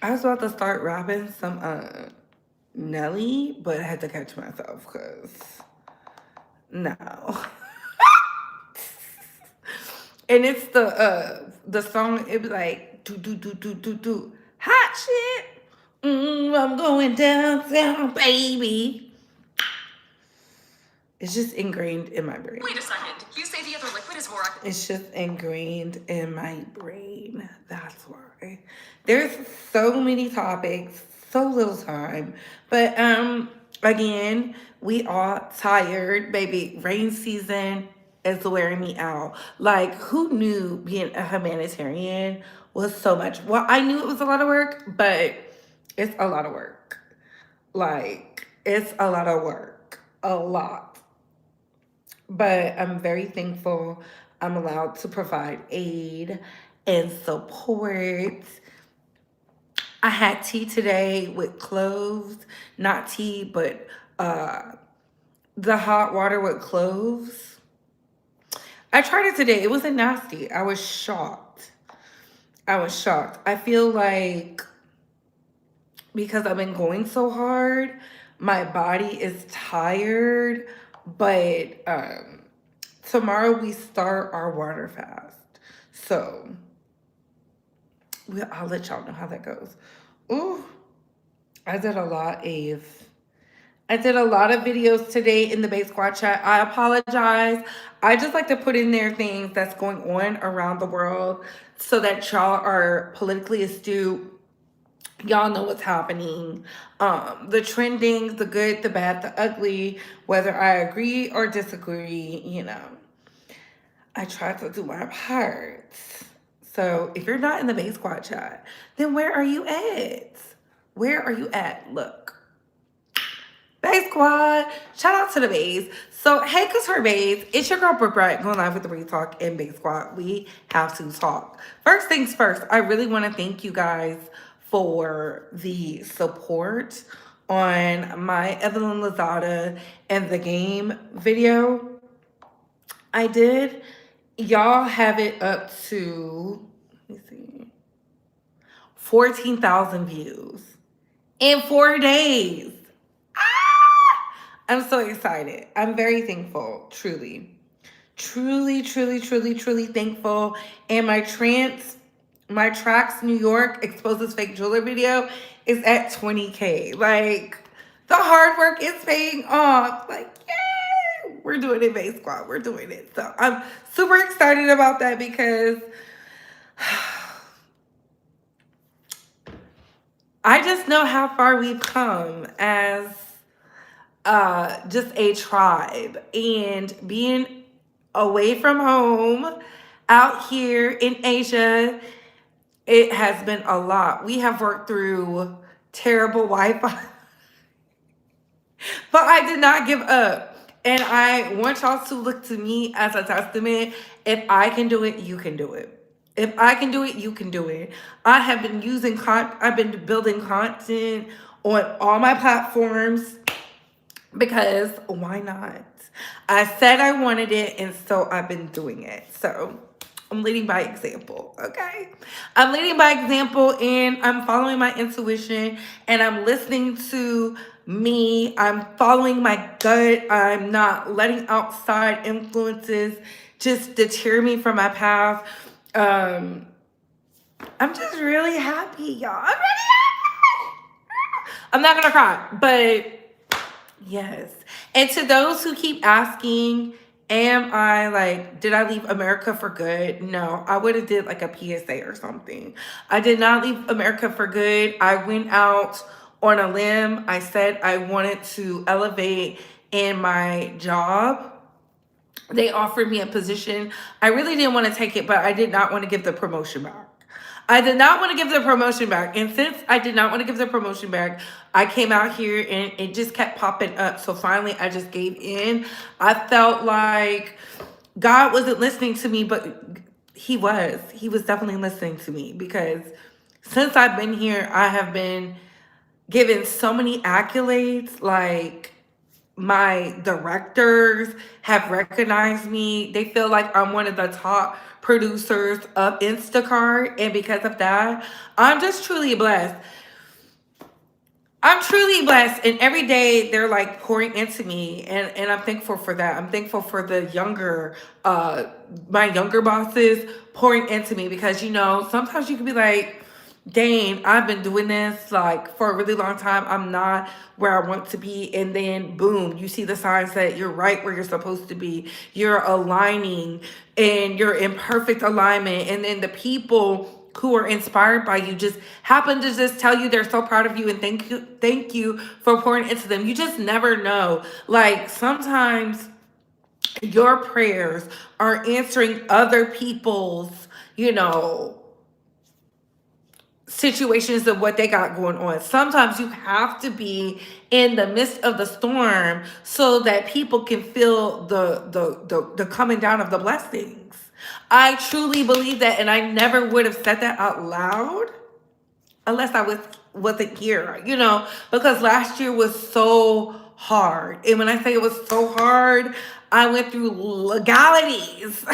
I was about to start rapping some Nelly, but I had to catch myself because no. And it's the song. It was like do hot shit. I'm going downtown, baby. It's just ingrained in my brain. Wait a second. You say the other liquid is more. It's just ingrained in my brain. That's why. There's so many topics, so little time. But again, we all tired, baby. Rain season is wearing me out. Like, who knew being a humanitarian was so much? Well, I knew it was a lot of work, but it's a lot of work. Like, it's a lot of work. A lot. But I'm very thankful I'm allowed to provide aid and support. I had tea today with cloves, not tea, but the hot water with cloves. I tried it today. It wasn't nasty. I was shocked. I was shocked. I feel like because I've been going so hard, my body is tired, but tomorrow we start our water fast. So I'll let y'all know how that goes. Ooh, I did a lot, Ave. I did a lot of videos today in the Base Squad chat. I apologize. I just like to put in there things that's going on around the world so that y'all are politically astute. Y'all know what's happening. The trending, the good, the bad, the ugly, whether I agree or disagree, I try to do my part. So if you're not in the Base Squad chat, then where are you at? Where are you at? Look. Base Squad. Shout out to the Base. So, hey, Couture Base. It's your girl, Britt, going live with the Real Talk and Base Squad. We have to talk. First things first, I really want to thank you guys for the support on my Evelyn Lozada and the game video I did. Y'all have it up to, let me see, 14,000 views in 4 days. I'm so excited. I'm very thankful, truly. Truly, truly, truly, truly thankful. And my Tracks New York exposes fake jeweler video is at 20K. Like, the hard work is paying off. Like, yay! We're doing it, Base Squad. We're doing it. So I'm super excited about that because I just know how far we've come as just a tribe, and being away from home out here in Asia, it has been a lot. We have worked through terrible Wi-Fi, but I did not give up. And I want y'all to look to me as a testament. If I can do it, you can do it. If I can do it, you can do it. I have been I've been building content on all my platforms because why not? I said I wanted it, and so I've been doing it. So I'm leading by example, okay? I'm leading by example, and I'm following my intuition, and I'm listening to me. I'm following my gut. I'm not letting outside influences just deter me from my path. I'm just really happy, y'all. I'm really happy. I'm not gonna cry, but yes. And to those who keep asking, did I leave America for good? No, I would have did like a PSA or something. I did not leave America for good. I went out on a limb. I said I wanted to elevate in my job. They offered me a position. I really didn't want to take it, but I did not want to give the promotion back. I did not want to give the promotion back. And since I did not want to give the promotion back, I came out here and it just kept popping up. So finally, I just gave in. I felt like God wasn't listening to me, but he was. He was definitely listening to me because since I've been here, I have been given so many accolades. Like, my directors have recognized me. They feel like I'm one of the top producers of Instacart. And because of that, I'm just truly blessed. I'm truly blessed, and every day they're like pouring into me, and I'm thankful for that. I'm thankful for the younger, my younger bosses pouring into me because sometimes you can be like, "Dang, I've been doing this like for a really long time. I'm not where I want to be," and then boom, you see the signs that you're right where you're supposed to be. You're aligning, and you're in perfect alignment, and then the people who are inspired by you just happen to just tell you they're so proud of you and thank you for pouring into them. You just never know. Like sometimes your prayers are answering other people's, you know, situations of what they got going on. Sometimes you have to be in the midst of the storm so that people can feel the coming down of the blessings. I truly believe that, and I never would have said that out loud unless wasn't here, because last year was so hard. And when I say it was so hard, I went through legalities.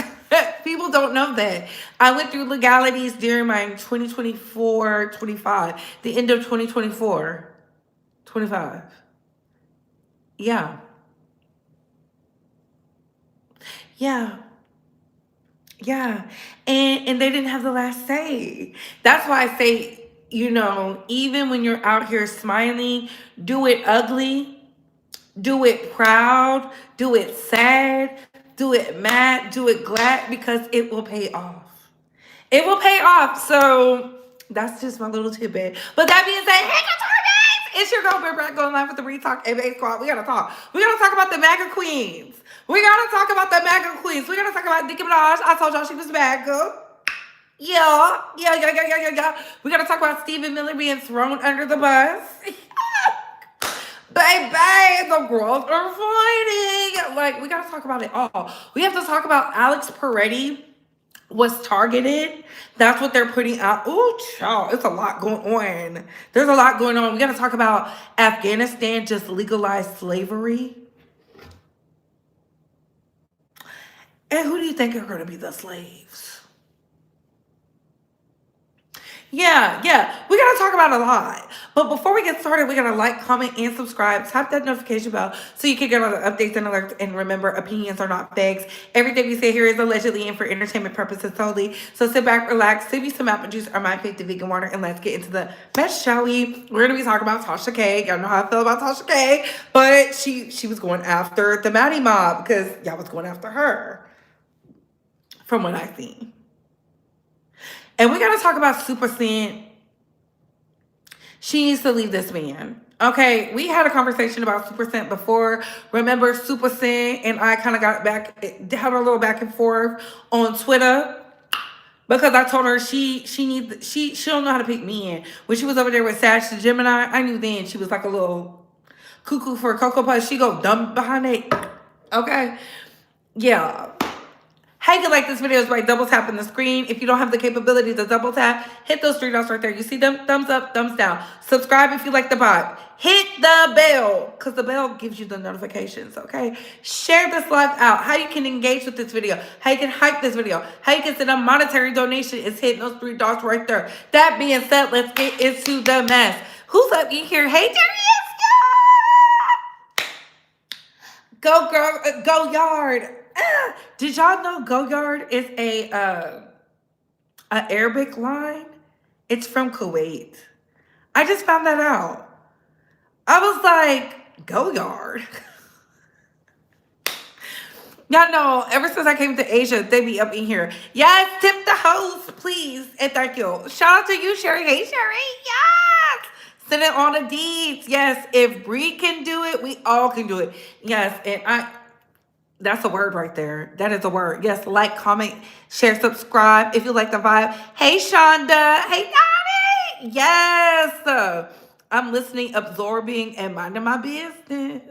People don't know that. I went through legalities during my 2024, 25, the end of 2024, 25. Yeah. Yeah. Yeah. And they didn't have the last say. That's why I say, even when you're out here smiling, do it ugly, do it proud, do it sad, do it mad, do it glad, because it will pay off. It will pay off. So that's just my little tidbit. But that being said, hey, it's your girl, Big Brett, going live with the Retalk MA Squad. We gotta talk. We gotta talk about the MAGA queens. We gotta talk about the MAGA queens. We gotta talk about Nicki Minaj. I told y'all she was MAGA. Yeah. We gotta talk about Stephen Miller being thrown under the bus. Baby, the girls are fighting. Like, we gotta talk about it all. We have to talk about Alex Peretti was targeted. That's what they're putting out. Ooh, child, it's a lot going on. There's a lot going on. We got to talk about Afghanistan just legalized slavery. And who do you think are going to be the slaves? Yeah. We got to talk about a lot. But before we get started, we got to like, comment, and subscribe. Tap that notification bell so you can get all the updates and alerts. And remember, opinions are not facts. Everything we say here is allegedly and for entertainment purposes solely. So sit back, relax, sip you some apple juice or my faith vegan water, and let's get into the mess, shall we? We're going to be talking about Tasha K. Y'all know how I feel about Tasha K. But she was going after the Maddie mob because y'all was going after her from what I seen. And we got to talk about Supa. She needs to leave this man. Okay, we had a conversation about Supa before. Remember, Supa and I kind of got had a little back and forth on Twitter because I told her she don't know how to pick men. When she was over there with Sash the Gemini, I knew then she was like a little cuckoo for a Cocoa Puff. She go dumb behind it. Okay, yeah. How you can like this video is by double tapping the screen. If you don't have the capability to double tap, hit those three dots right there. You see them? Thumbs up, thumbs down. Subscribe if you like the vibe. Hit the bell, because the bell gives you the notifications, okay? Share this live out. How you can engage with this video. How you can hype this video. How you can send a monetary donation is hitting those three dots right there. That being said, let's get into the mess. Who's up in here? Hey, Darius! Go girl, go yard. Did y'all know Go Yard is a Arabic line? It's from Kuwait. I just found that out. I was like, Go Yard. Y'all know, ever since I came to Asia, they be up in here. Yes, tip the host, please. And thank you. Shout out to you, Sherry. Hey, Sherry. Yes. Send it on the deeds. Yes, if Bree can do it, we all can do it. Yes, and that's a word right there. That is a word. Yes, like, comment, share, subscribe if you like the vibe. Hey, Shonda. Hey, Donnie. Yes. I'm listening, absorbing, and minding my business.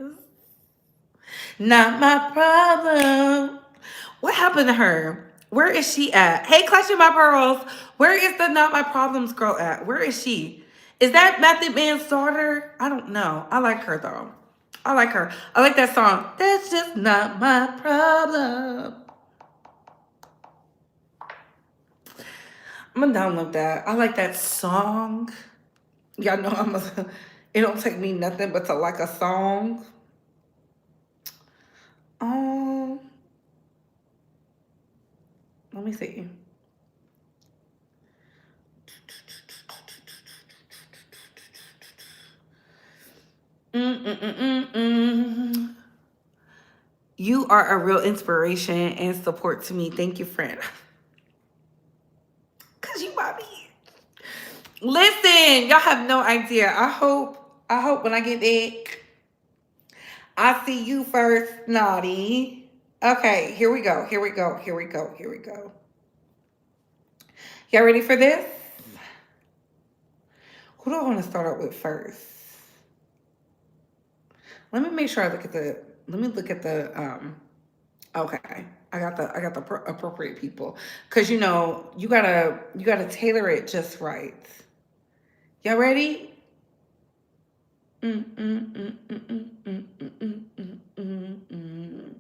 Not my problem. What happened to her? Where is she at? Hey, Clutching My Pearls. Where is the Not My Problems girl at? Where is she? Is that Method Man's daughter? I don't know. I like her, though. I like her. I like that song. That's just not my problem. I'm gonna download that. I like that song. Y'all know It don't take me nothing but to like a song. Um, let me see. Mm-mm-mm-mm-mm. You are a real inspiration and support to me. Thank you, friend. Cause you my me. Listen, y'all have no idea. I hope when I get back, I see you first, naughty. Okay, here we go. Here we go. Here we go. Here we go. Y'all ready for this? Who do I want to start out with first? Let me make sure I look at the. Let me look at the. Okay, I got the appropriate people, cause you gotta tailor it just right. Y'all ready? Mm, mm, mm, mm, mm, mm, mm, mm, mm, mm, mm.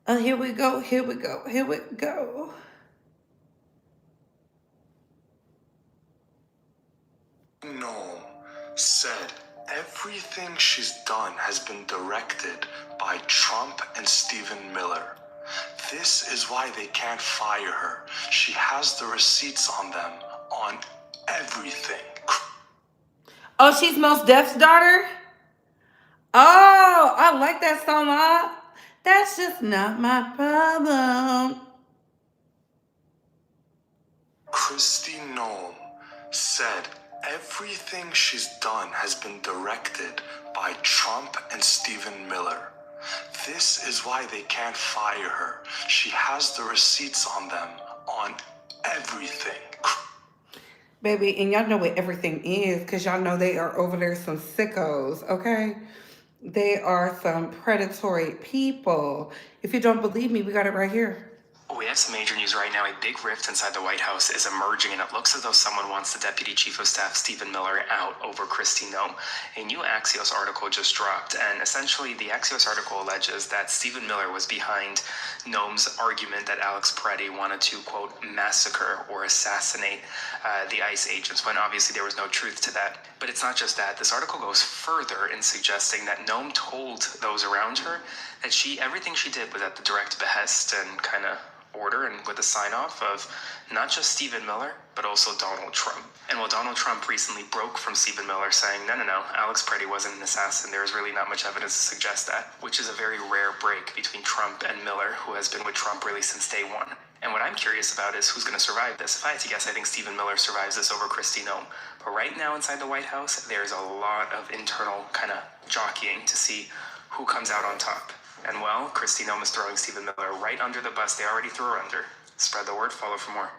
Oh, here we go. Here we go. Here we go. Noam said everything she's done has been directed by Trump and Stephen Miller. This is why they can't fire her. She has the receipts on them, on everything. Oh, she's Most Def's daughter? Oh, I like that song a lot. That's just not my problem. Kristi Noem said everything she's done has been directed by Trump and Stephen Miller. This is why they can't fire her. She has the receipts on them, on everything. Baby, and y'all know what everything is, because y'all know they are over there some sickos, okay? They are some predatory people. If you don't believe me, we got it right here. We have some major news right now. A big rift inside the White House is emerging, and it looks as though someone wants the Deputy Chief of Staff, Stephen Miller, out over Kristi Noem. A new Axios article just dropped, and essentially the Axios article alleges that Stephen Miller was behind Noem's argument that Alex Peretti wanted to, quote, massacre or assassinate the ICE agents, when obviously there was no truth to that. But it's not just that. This article goes further in suggesting that Noem told those around her that everything she did was at the direct behest and kind of order and with a sign-off of not just Stephen Miller, but also Donald Trump. And while Donald Trump recently broke from Stephen Miller saying, no, Alex Peretti wasn't an assassin, there is really not much evidence to suggest that, which is a very rare break between Trump and Miller, who has been with Trump really since day one. And what I'm curious about is who's going to survive this. If I had to guess, I think Stephen Miller survives this over Kristi Noem. But right now inside the White House, there's a lot of internal kind of jockeying to see who comes out on top. And well, Kristi Noem is throwing Stephen Miller right under the bus. They already threw her under. Spread the word, follow for more.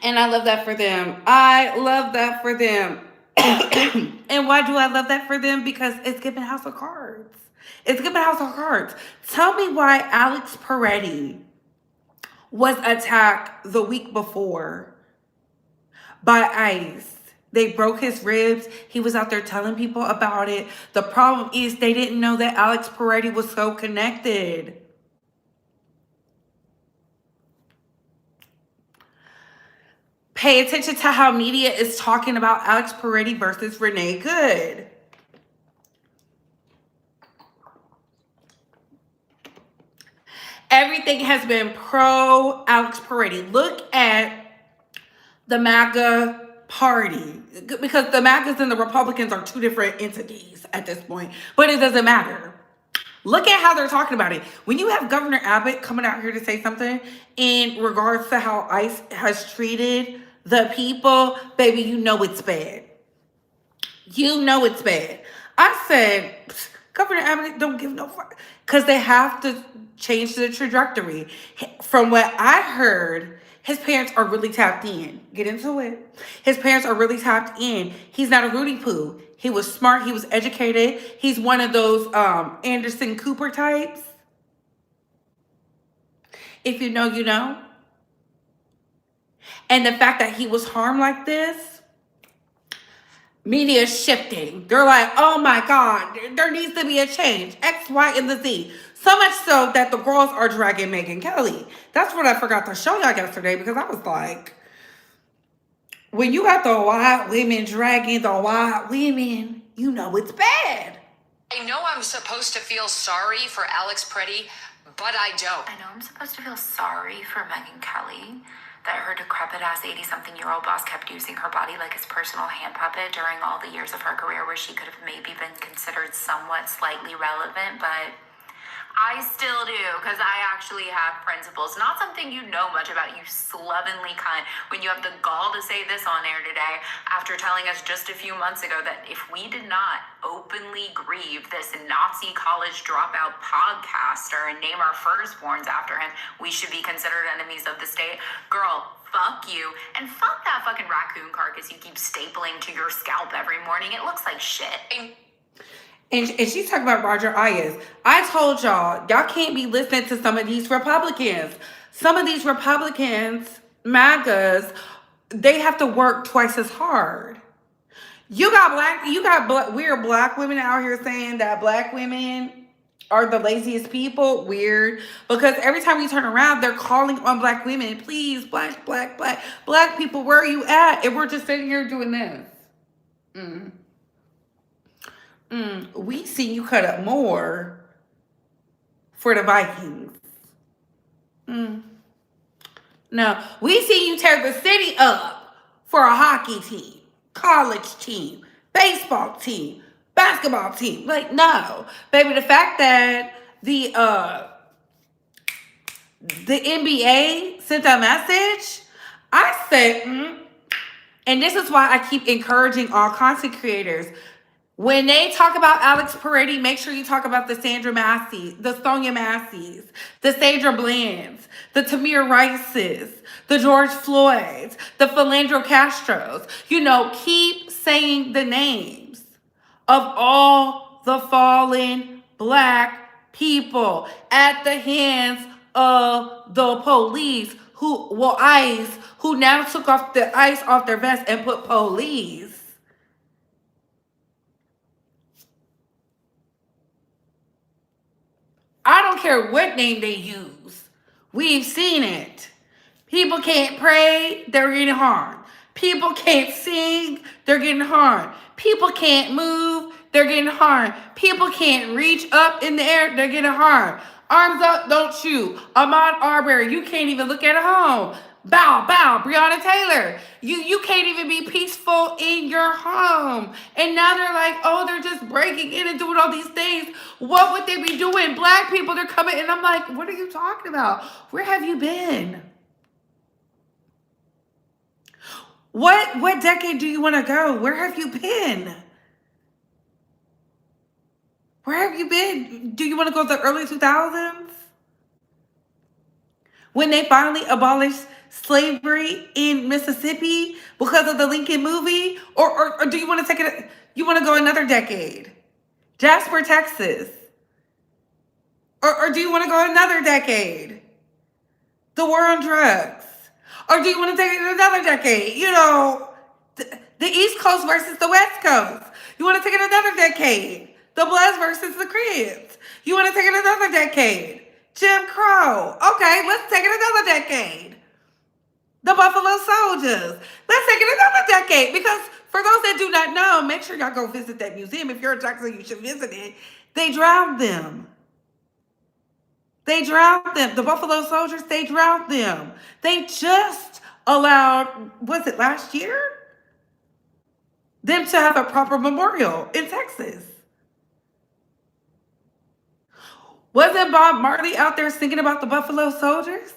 And I love that for them. I love that for them. And why do I love that for them? Because it's giving House of Cards. It's giving House of Cards. Tell me why Alex Peretti was attacked the week before by ICE. They broke his ribs. He was out there telling people about it. The problem is they didn't know that Alex Peretti was so connected. Pay attention to how media is talking about Alex Peretti versus Renee Good. Everything has been pro Alex Peretti. Look at the MAGA party, because the MAGAs and the Republicans are two different entities at this point, but it doesn't matter. Look at how they're talking about it. When you have Governor Abbott coming out here to say something in regards to how ICE has treated the people, baby, you know it's bad. You know it's bad. I said, Governor Abbott don't give no fuck, because they have to change the trajectory. From what I heard, his parents are really tapped in. Get into it. His parents are really tapped in. He's not a Rudy Poo. He was smart. He was educated. He's one of those Anderson Cooper types. If you know, you know. And the fact that he was harmed like this, media is shifting. They're like, oh my God, there needs to be a change. X, Y, and the Z. So much so that the girls are dragging Megyn Kelly. That's what I forgot to show y'all yesterday, because I was like, when you got the white women dragging the white women, you know it's bad. I know I'm supposed to feel sorry for Alex Pretty, but I don't. I know I'm supposed to feel sorry for Megyn Kelly, that her decrepit ass 80-something-year-old boss kept using her body like his personal hand puppet during all the years of her career where she could have maybe been considered somewhat slightly relevant, but I still do, because I actually have principles. Not something you know much about, you slovenly cunt, when you have the gall to say this on air today after telling us just a few months ago that if we did not openly grieve this Nazi college dropout podcaster and name our firstborns after him, we should be considered enemies of the state. Girl, fuck you. And fuck that fucking raccoon carcass you keep stapling to your scalp every morning. It looks like shit. And she's talking about Roger Ayers. I told y'all can't be listening to some of these Republicans. Some of these Republicans, MAGAs, they have to work twice as hard. You got weird black women out here saying that black women are the laziest people. Weird. Because every time we turn around, they're calling on black women. Please, black people, where are you at? And we're just sitting here doing this. We see you cut up more for the Vikings. No, we see you tear the city up for a hockey team, college team, baseball team, basketball team. Like, no. Baby, the fact that the NBA sent a message, I said, and this is why I keep encouraging all content creators. When they talk about Alex Peretti, make sure you talk about the Sandra Massey, the Sonia Masseys, the Sandra Blands, the Tamir Rices, the George Floyds, the Philandro Castros. You know, keep saying the names of all the fallen black people at the hands of the police who now took off the ice off their vest and put police. I don't care what name they use. We've seen it. People can't pray, they're getting harmed. People can't sing, they're getting harmed. People can't move, they're getting harmed. People can't reach up in the air, they're getting harmed. Arms up, don't shoot. Ahmaud Arbery, you can't even look at home. Bow, Breonna Taylor. You can't even be peaceful in your home. And now they're like, oh, they're just breaking in and doing all these things. What would they be doing? Black people, they're coming. And I'm like, what are you talking about? Where have you been? What decade do you want to go? Where have you been? Where have you been? Do you want to go to the early 2000s? When they finally abolished slavery in Mississippi because of the Lincoln movie? Or do you want to take it, you want to go another decade? Jasper, Texas. Or do you want to go another decade? The war on drugs. Or do you want to take it another decade? You know, the East Coast versus the West Coast. You want to take it another decade? The Bloods versus the Crips. You want to take it another decade? Jim Crow. Okay, let's take it another decade. The Buffalo Soldiers. Let's take it another decade. Because for those that do not know, make sure y'all go visit that museum. If you're in Jackson, you should visit it. They drowned them. They drowned them. The Buffalo Soldiers, they drowned them. They just allowed, was it last year? Them to have a proper memorial in Texas. Wasn't Bob Marley out there singing about the Buffalo Soldiers?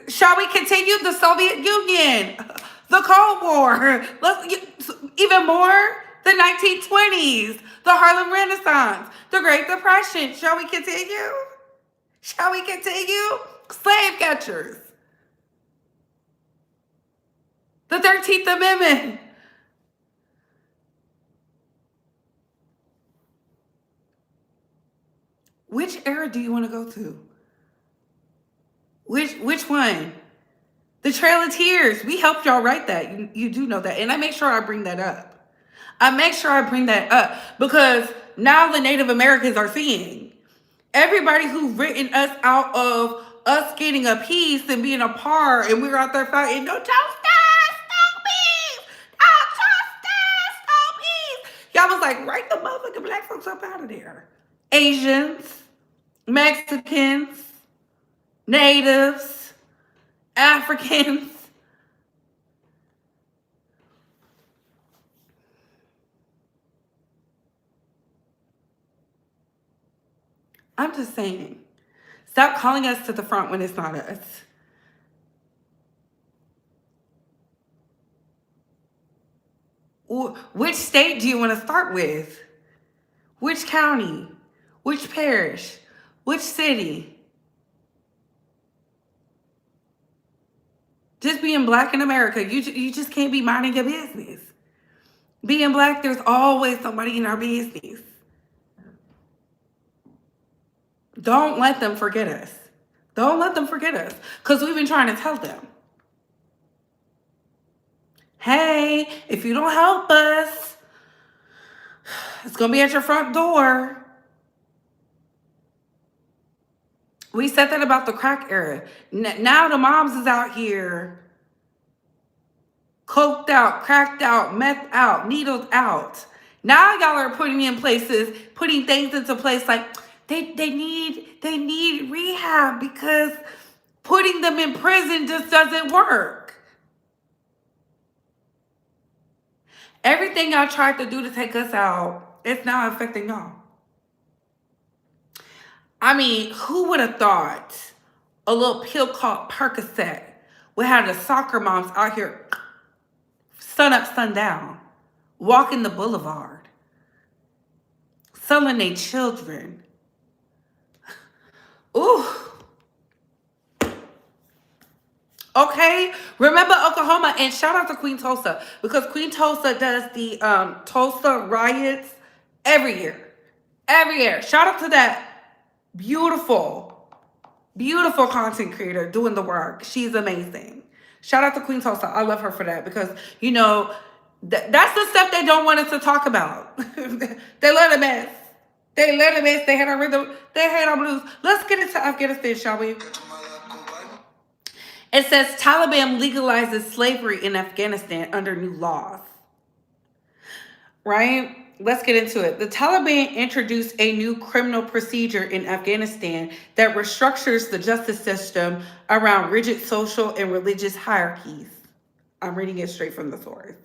Shall we continue? The Soviet Union, the Cold War, even more, the 1920s, the Harlem Renaissance, the Great Depression. Shall we continue? Shall we continue? Slave catchers, the 13th Amendment. Which era do you want to go to? Which one? The Trail of Tears. We helped y'all write that. You do know that. And I make sure I bring that up. Because now the Native Americans are seeing everybody who's written us out of us getting a peace and being a part, and we're out there fighting. No, don't stop. Y'all was like, write the motherfucking black folks up out of there. Asians, Mexicans, natives, Africans. I'm just saying, stop calling us to the front when it's not us. Which state do you want to start with? Which county? Which parish? Which city? Just being black in America, you just can't be minding your business. Being black, there's always somebody in our business. Don't let them forget us. Don't let them forget us. Because we've been trying to tell them. Hey, if you don't help us, it's going to be at your front door. We said that about the crack era. Now the moms is out here coked out, cracked out, meth out, needles out. Now y'all are putting things into place like they need rehab because putting them in prison just doesn't work. Everything y'all tried to do to take us out, it's now affecting y'all. I mean, who would have thought a little pill called Percocet would have the soccer moms out here sun up, sun down, walking the boulevard, selling their children. Ooh. Okay, remember Oklahoma, and shout out to Queen Tulsa, because Queen Tulsa does the Tulsa riots every year. Every year. Shout out to that beautiful content creator doing the work. She's amazing. Shout out to Queen Tulsa. I love her for that because, you know, that's the stuff they don't want us to talk about. They let it miss. They let it miss. They had our rhythm. They had our blues. Let's get into Afghanistan, shall we? It says Taliban legalizes slavery in Afghanistan under new laws. Right? Let's get into it. The Taliban introduced a new criminal procedure in Afghanistan that restructures the justice system around rigid social and religious hierarchies. I'm reading it straight from the source.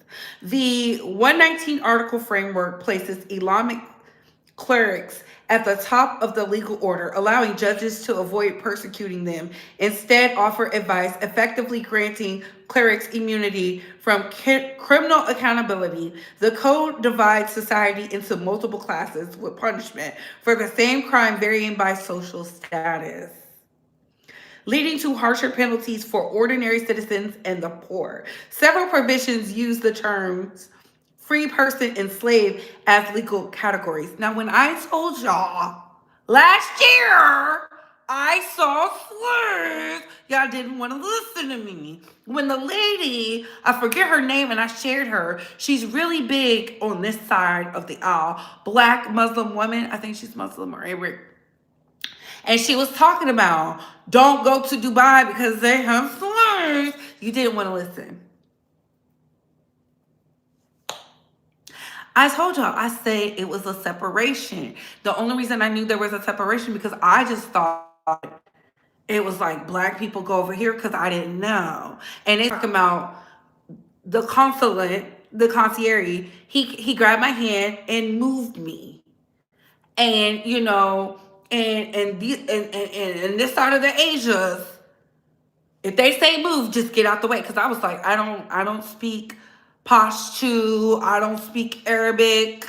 The 119 article framework places Islamic clerics at the top of the legal order, allowing judges to avoid persecuting them. Instead, offer advice, effectively granting clerics immunity from criminal accountability. The code divides society into multiple classes with punishment for the same crime varying by social status, leading to harsher penalties for ordinary citizens and the poor. Several provisions use the terms free person and slave as legal categories. Now, when I told y'all last year I saw slaves, y'all didn't want to listen to me. When the lady, I forget her name and I shared her, she's really big on this side of the aisle, black Muslim woman, I think she's Muslim or Arabic. And she was talking about, don't go to Dubai because they have slaves. You didn't want to listen. I told y'all, I say it was a separation. The only reason I knew there was a separation because I just thought it was like black people go over here because I didn't know. And it's talking about the consulate, the concierge, he grabbed my hand and moved me. And, you know, and this side of the Asias, if they say move, just get out the way. Because I was like, I don't speak Pashto. I don't speak Arabic.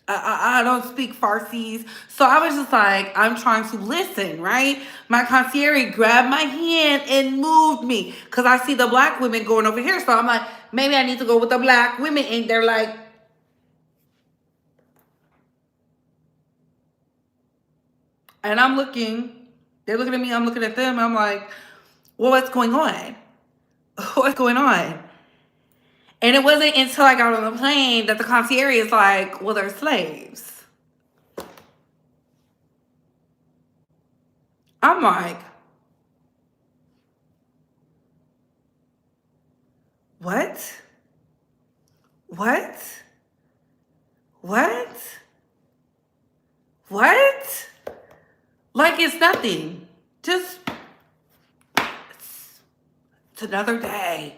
I don't speak Farsi. So I was just like, I'm trying to listen, right? My concierge grabbed my hand and moved me. Because I see the black women going over here. So I'm like, maybe I need to go with the black women. And they're like, and I'm looking. They're looking at me. I'm looking at them. I'm like, well, what's going on? What's going on? And it wasn't until I got on the plane that the concierge is like, well, they're slaves. I'm like, what? What? What? What? Like it's nothing. Just, it's another day.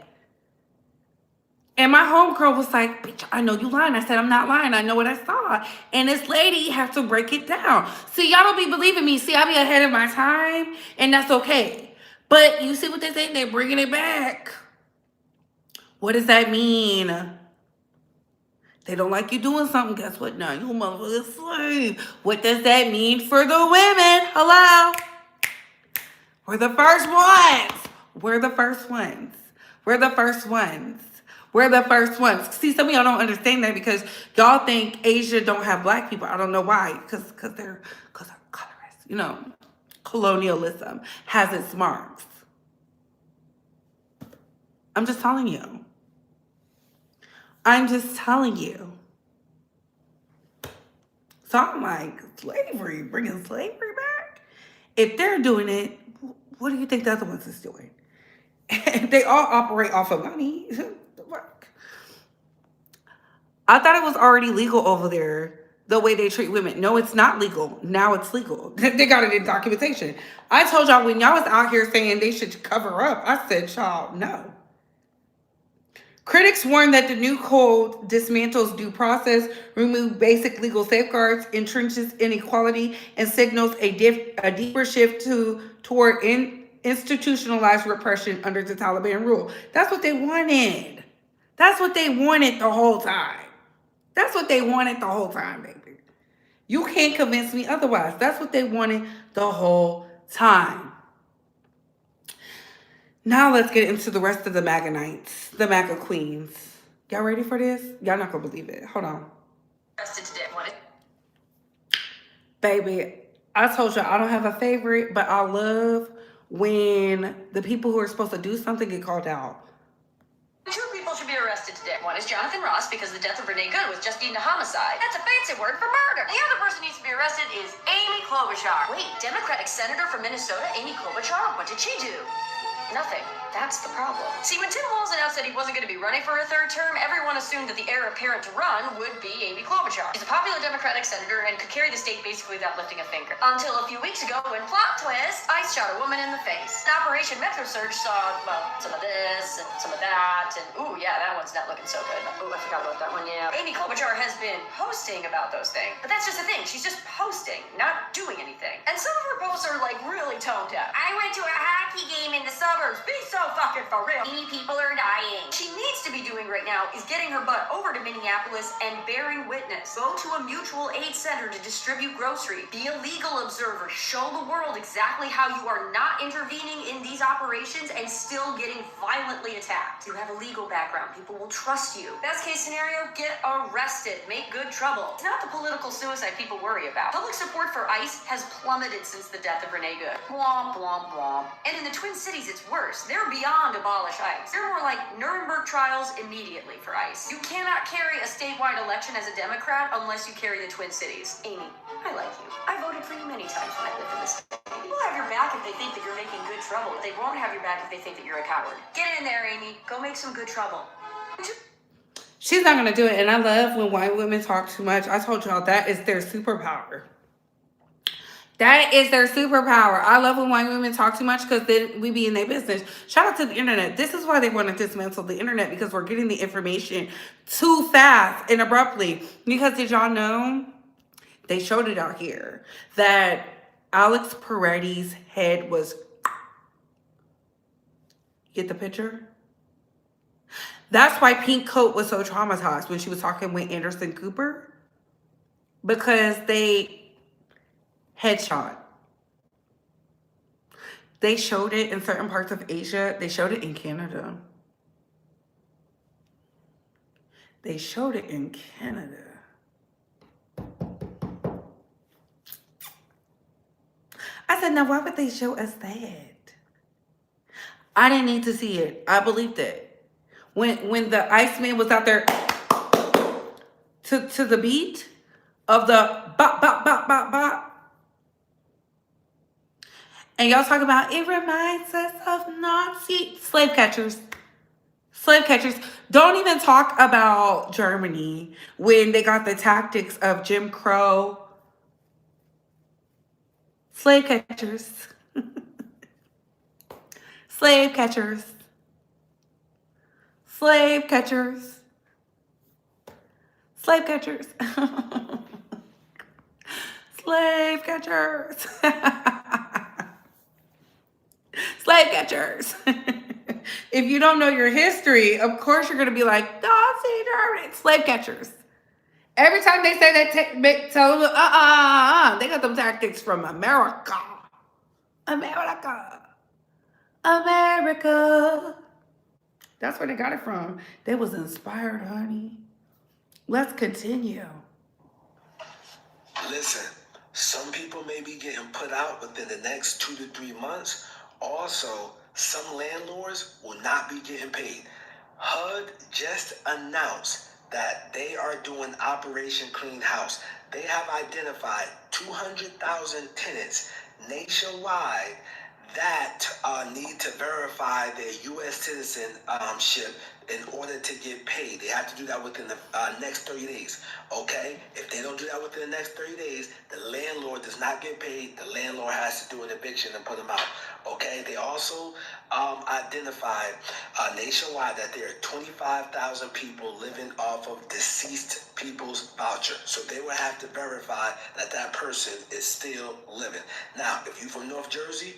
And my homegirl was like, bitch, I know you lying. I said, I'm not lying. I know what I saw. And this lady has to break it down. See, y'all don't be believing me. See, I be ahead of my time, and that's okay. But you see what they say? They're bringing it back. What does that mean? They don't like you doing something. Guess what? Now you a motherfucking slave. What does that mean for the women? Hello? We're the first ones. We're the first ones. We're the first ones. We're the first ones. See, some of y'all don't understand that because y'all think Asia don't have black people. I don't know why. Because they're colorist. You know, colonialism has its marks. I'm just telling you. I'm just telling you. So I'm like, slavery, bringing slavery back? If they're doing it, what do you think the other ones is doing? They all operate off of money. The fuck? I thought it was already legal over there, the way they treat women. No, it's not legal. Now it's legal. They got it in documentation. I told y'all when y'all was out here saying they should cover up, I said, y'all, no. Critics warn that the new code dismantles due process, removes basic legal safeguards, entrenches inequality, and signals a deeper shift toward institutionalized repression under the Taliban rule. That's what they wanted. That's what they wanted the whole time. That's what they wanted the whole time, baby. You can't convince me otherwise. That's what they wanted the whole time. Now let's get into the rest of the MAGA nights, the MAGA queens. Y'all ready for this? Y'all not gonna believe it. Hold on. Baby, I told you I don't have a favorite, but I love when the people who are supposed to do something get called out. Two people should be arrested today. One is Jonathan Ross because the death of Renee Good was just deemed a homicide. That's a fancy word for murder. The other person who needs to be arrested is Amy Klobuchar. Wait, Democratic Senator from Minnesota, Amy Klobuchar? What did she do? Nothing. That's the problem. See, when Tim Walz announced that he wasn't going to be running for a third term, everyone assumed that the heir apparent to run would be Amy Klobuchar. She's a popular Democratic senator and could carry the state basically without lifting a finger. Until a few weeks ago, when plot twist, ICE shot a woman in the face. Operation Metro Surge saw, well, some of this and some of that, and ooh, yeah, that one's not looking so good. Ooh, I forgot about that one, yeah. Amy Klobuchar has been posting about those things, but that's just the thing. She's just posting, not doing anything. And some of her posts are like really tone deaf. I went to a hockey game in the suburbs. Be so fucking for real. Many people are dying. She needs to be doing right now is getting her butt over to Minneapolis and bearing witness. Go to a mutual aid center to distribute groceries. Be a legal observer. Show the world exactly how you are not intervening in these operations and still getting violently attacked. You have a legal background. People will trust you. Best case scenario, get arrested. Make good trouble. It's not the political suicide people worry about. Public support for ICE has plummeted since the death of Renee Good. Womp, womp, womp. And in the Twin Cities, it's worse. They're beyond abolish ICE. They're more like Nuremberg trials immediately for ICE. You cannot carry a statewide election as a Democrat unless you carry the Twin Cities. Amy, I like you. I voted for you many times when I lived in this state. People have your back if they think that you're making good trouble. They won't have your back if they think that you're a coward. Get in there, Amy. Go make some good trouble. She's not gonna do it, and I love when white women talk too much. I told y'all that is their superpower. That is their superpower. I love when white women talk too much because then we be in their business. Shout out to the internet. This is why they want to dismantle the internet, because we're getting the information too fast and abruptly. Because did y'all know, they showed it out here, that Alex Paredes's head was, get the picture? That's why Pink Coat was so traumatized when she was talking with Anderson Cooper. Because they headshot. They showed it in certain parts of Asia. They showed it in Canada. They showed it in Canada. I said, now why would they show us that? I didn't need to see it. I believed it. When the Iceman was out there to the beat of the bop, bop, bop, bop, bop. And y'all talk about, it reminds us of Nazi slave catchers. Slave catchers. Don't even talk about Germany when they got the tactics of Jim Crow. Slave catchers. Slave catchers. Slave catchers. Slave catchers. Slave catchers. Slave catchers. If you don't know your history, of course you're going to be like, Nazi German. Slave catchers. Every time they say that, tell them, they got them tactics from America. America. America. That's where they got it from. They was inspired, honey. Let's continue. Listen, some people may be getting put out within the next 2 to 3 months. Also, some landlords will not be getting paid. HUD just announced that they are doing Operation Clean House. They have identified 200,000 tenants nationwide that need to verify their U.S. citizenship in order to get paid. They have to do that within the next 30 days, okay? If they don't do that within the next 30 days, the landlord does not get paid. The landlord has to do an eviction and put them out, okay? They also identified nationwide that there are 25,000 people living off of deceased people's voucher. So they will have to verify that that person is still living. Now, if you're from North Jersey,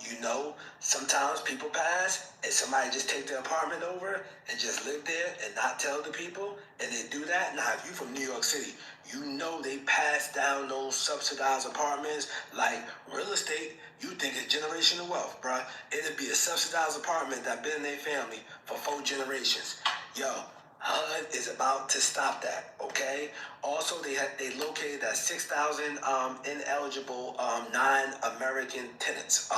you know, sometimes people pass and somebody just take their apartment over and just live there and not tell the people, and they do that. Now, if you're from New York City, you know they pass down those subsidized apartments like real estate. You think it's generational wealth, bruh. It'd be a subsidized apartment that been in their family for 4 generations. Yo, HUD is about to stop that, okay? Also, they located that 6,000 ineligible non-American tenants.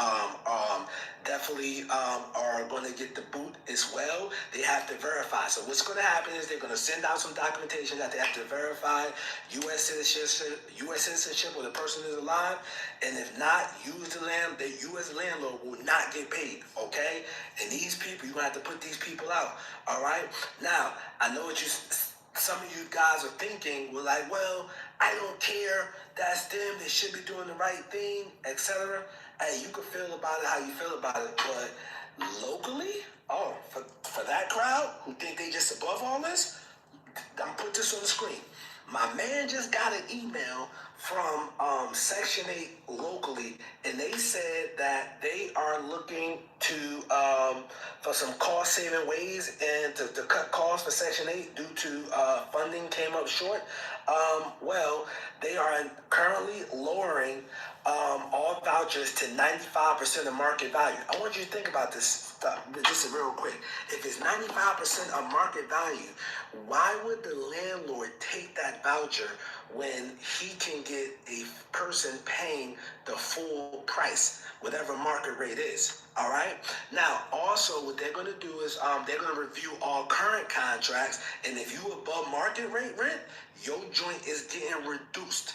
Definitely are going to get the boot as well. They have to verify. So what's going to happen is they're going to send out some documentation that they have to verify U.S. citizenship where the person is alive, and if not, the U.S. landlord will not get paid, okay? And these people, you're going to have to put these people out, all right? Now, I know what some of you guys are thinking. We're like, well, I don't care. That's them. They should be doing the right thing, etc. Hey, you can feel about it how you feel about it, but locally, for that crowd who think they just above all this, I'm put this on the screen. My man just got an email from Section 8 locally, and they said that they are looking to for some cost-saving ways and to cut costs for Section 8 due to funding came up short. Well, they are currently lowering all vouchers to 95% of market value. I want you to think about this stuff just real quick. If it's 95% of market value, why would the landlord take that voucher when he can get a person paying the full price, whatever market rate is? All right. Now, also, what they're going to do is they're going to review all current contracts, and if you above market rate rent, your joint is getting reduced.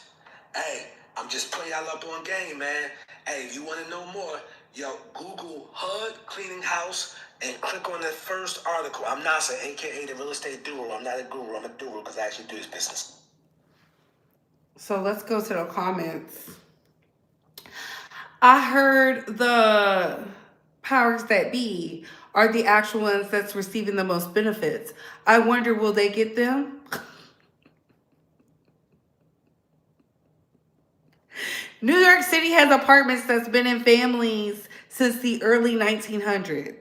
Hey, I'm just putting y'all up on game, man. Hey, if you want to know more, yo, Google HUD cleaning house and click on the first article. I'm Nasa, aka the real estate guru. I'm not a guru. I'm a guru because I actually do this business. So let's go to the comments. I heard the powers that be are the actual ones that's receiving the most benefits. I wonder, will they get them? New York City has apartments that's been in families since the early 1900s.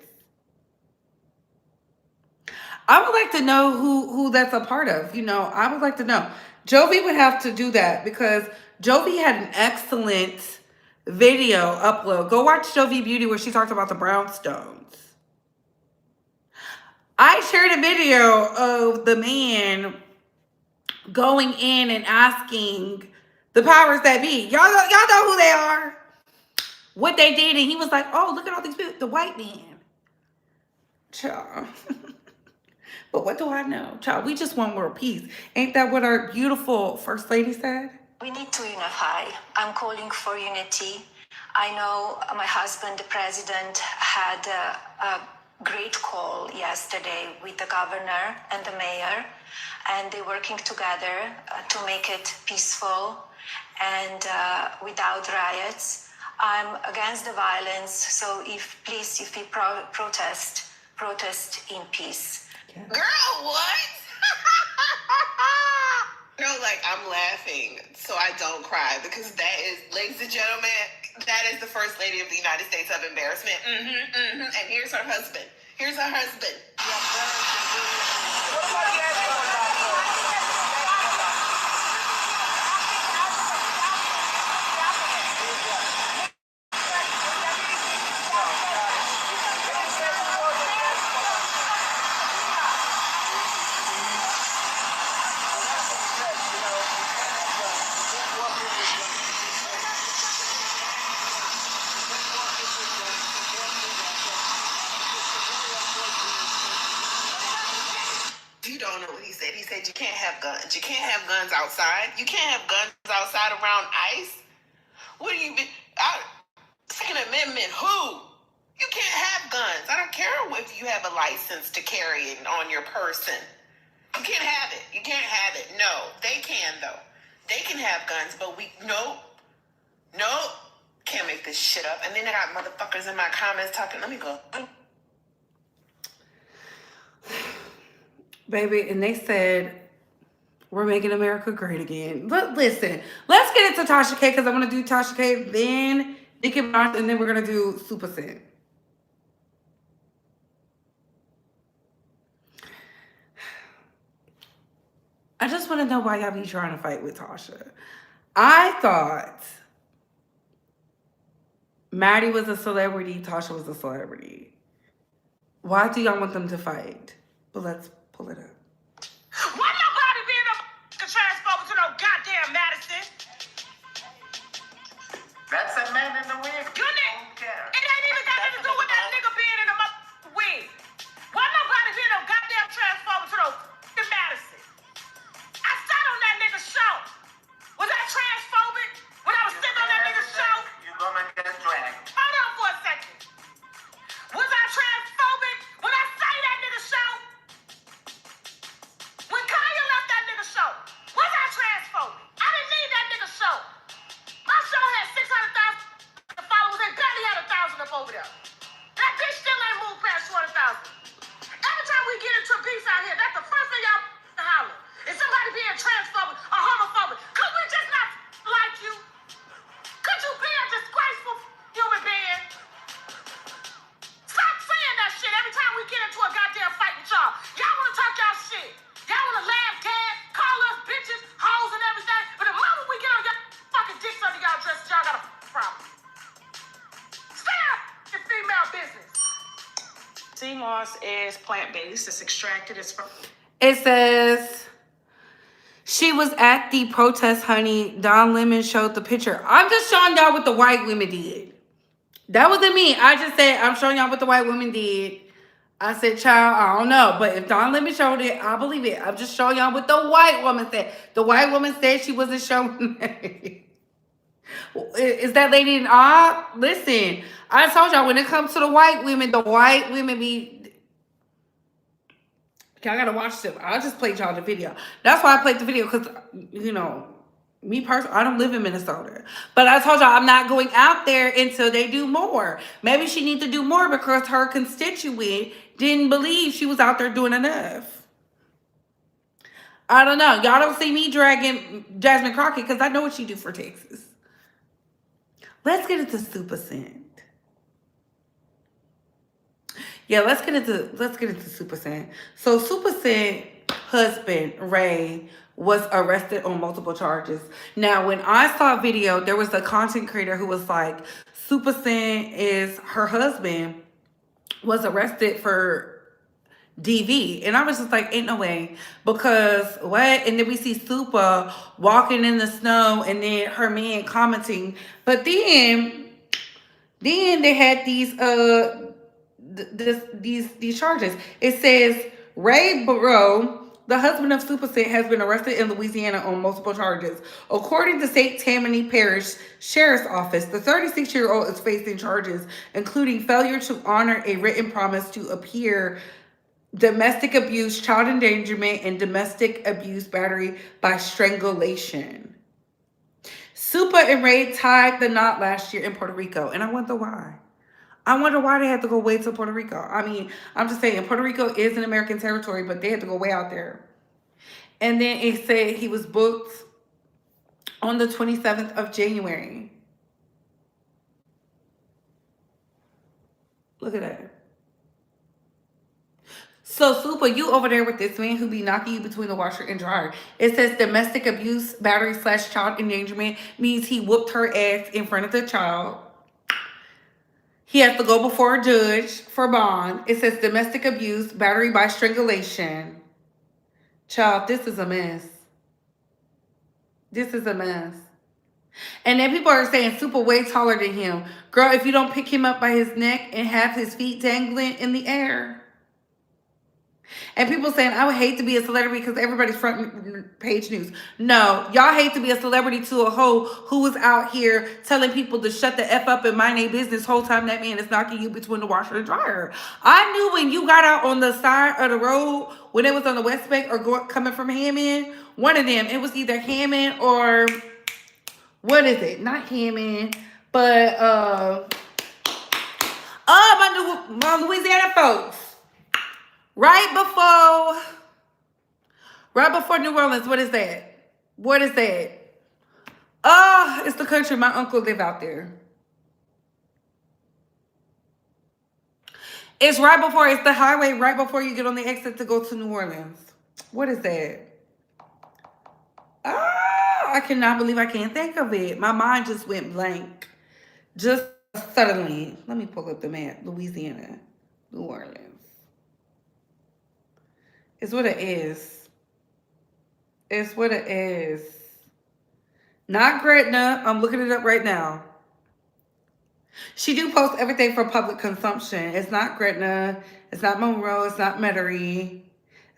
I would like to know who that's a part of. You know, I would like to know. Jovi would have to do that because Jovi had an excellent video upload. Go watch Jovi Beauty where she talked about the brownstones. I shared a video of the man going in and asking the powers that be. Y'all know who they are. What they did, and he was like, oh, look at all these people. The white man. Child. But what do I know? Child, we just want world peace. Ain't that what our beautiful First Lady said? We need to unify. I'm calling for unity. I know my husband, the president, had great call yesterday with the governor and the mayor, and they're working together to make it peaceful and without riots. I'm against the violence, so if we protest in peace. Girl, what? Girl, like, I'm laughing so I don't cry because that is, ladies and gentlemen, that is the First Lady of the United States of embarrassment. And here's her husband. Here's her husband. You don't know what he said. He said you can't have guns. You can't have guns outside. You can't have guns outside around ICE. What do you mean? Second Amendment, who? You can't have guns. I don't care if you have a license to carry it on your person. You can't have it. You can't have it. No, they can, though. They can have guns, but nope. Can't make this shit up. And then I got motherfuckers in my comments talking. Let me go. Baby, and they said, we're making America great again. But listen, let's get into Tasha K, because I want to do Tasha K, then Nicki Minaj, and then we're going to do Supa. I just want to know why y'all be trying to fight with Tasha. I thought Maddie was a celebrity, Tasha was a celebrity. Why do y'all want them to fight? But let's pull it up. Why nobody being a transphobic to no goddamn Madison? That's a man in the wig. It ain't even got nothing to do with that nigga being in a wig. Why nobody being no goddamn transphobic to no Madison? I sat on that nigga's show. Was that transphobic when I was sitting on that nigga's show? You're gonna get dragged. Hold on for a second. Was I transphobic when I sang that nigga's show? When Kaya left that nigga's show, was I transphobic? I didn't need that nigga's show. My show had 600,000 followers and barely had 1,000 up over there. That bitch still ain't moved past 200,000. Every time we get into peace out here, that's the first thing y'all holler. Is somebody being transphobic or homophobic? Could we just not like you? Could you be a disgraceful human being? Stop saying that shit every time we get into a goddamn fight with y'all. Y'all want to talk y'all shit. Y'all want to laugh, gag, call us bitches, hoes, and everything. But the moment we get on y'all fucking dicks under y'all dresses, y'all got a problem. Stay out your female business. Sea moss is plant-based. It's extracted. It's from... It says, she was at the protest, honey. Don Lemon showed the picture. I'm just showing y'all what the white women did. That wasn't me. I just said, I'm showing y'all what the white women did. I said, child, I don't know. But if Don Lemon showed it, I believe it. I'm just showing y'all what the white woman said. The white woman said she wasn't showing it. Is that lady an odd? Listen, I told y'all, when it comes to the white women be... I gotta watch them. I just played y'all the video. That's why I played the video, because, you know, me personally, I don't live in Minnesota. But I told y'all I'm not going out there until they do more. Maybe she needs to do more because her constituent didn't believe she was out there doing enough. I don't know. Y'all don't see me dragging Jasmine Crockett because I know what she do for Texas. Let's get into Supa. Yeah, let's get into Supa. So Supa husband, Ray, was arrested on multiple charges. Now, when I saw a video, there was a content creator who was like, Supa is her husband, was arrested for DV. And I was just like, ain't no way. Because what? And then we see Supa walking in the snow and then her man commenting. But then they had these these charges. It says Ray Bro the husband of Supa has been arrested in Louisiana on multiple charges. According to St. Tammany Parish Sheriff's Office, the 36-year-old is facing charges, including failure to honor a written promise to appear, domestic abuse, child endangerment, and domestic abuse battery by strangulation. Supa and Ray tied the knot last year in Puerto Rico, and I wonder why. I wonder why they had to go way to Puerto Rico. I mean, I'm just saying, Puerto Rico is an American territory, but they had to go way out there. And then it said he was booked on the 27th of January. Look at that. So, Supa, you over there with this man who be knocking you between the washer and dryer. It says domestic abuse, battery / child endangerment means he whooped her ass in front of the child. He has to go before a judge for bond. It says domestic abuse, battery by strangulation. Child, this is a mess. This is a mess. And then people are saying Supa way taller than him. Girl, if you don't pick him up by his neck and have his feet dangling in the air. And people saying, I would hate to be a celebrity because everybody's front page news. No, y'all hate to be a celebrity to a hoe who was out here telling people to shut the F up and mind their business whole time that man is knocking you between the washer and dryer. I knew when you got out on the side of the road, when it was on the West Bank or coming from Hammond, one of them, it was either Hammond or, what is it? Not Hammond, but, my Louisiana folks. Right before New Orleans, what is that? What is that? Oh, it's the country. My uncle live out there. It's right before, it's the highway right before you get on the exit to go to New Orleans. What is that? Oh, I cannot believe I can't think of it. My mind just went blank. Just suddenly. Let me pull up the map. Louisiana, New Orleans. It's what it is. It's what it is. Not Gretna. I'm looking it up right now. She do post everything for public consumption. It's not Gretna. It's not Monroe. It's not Metairie.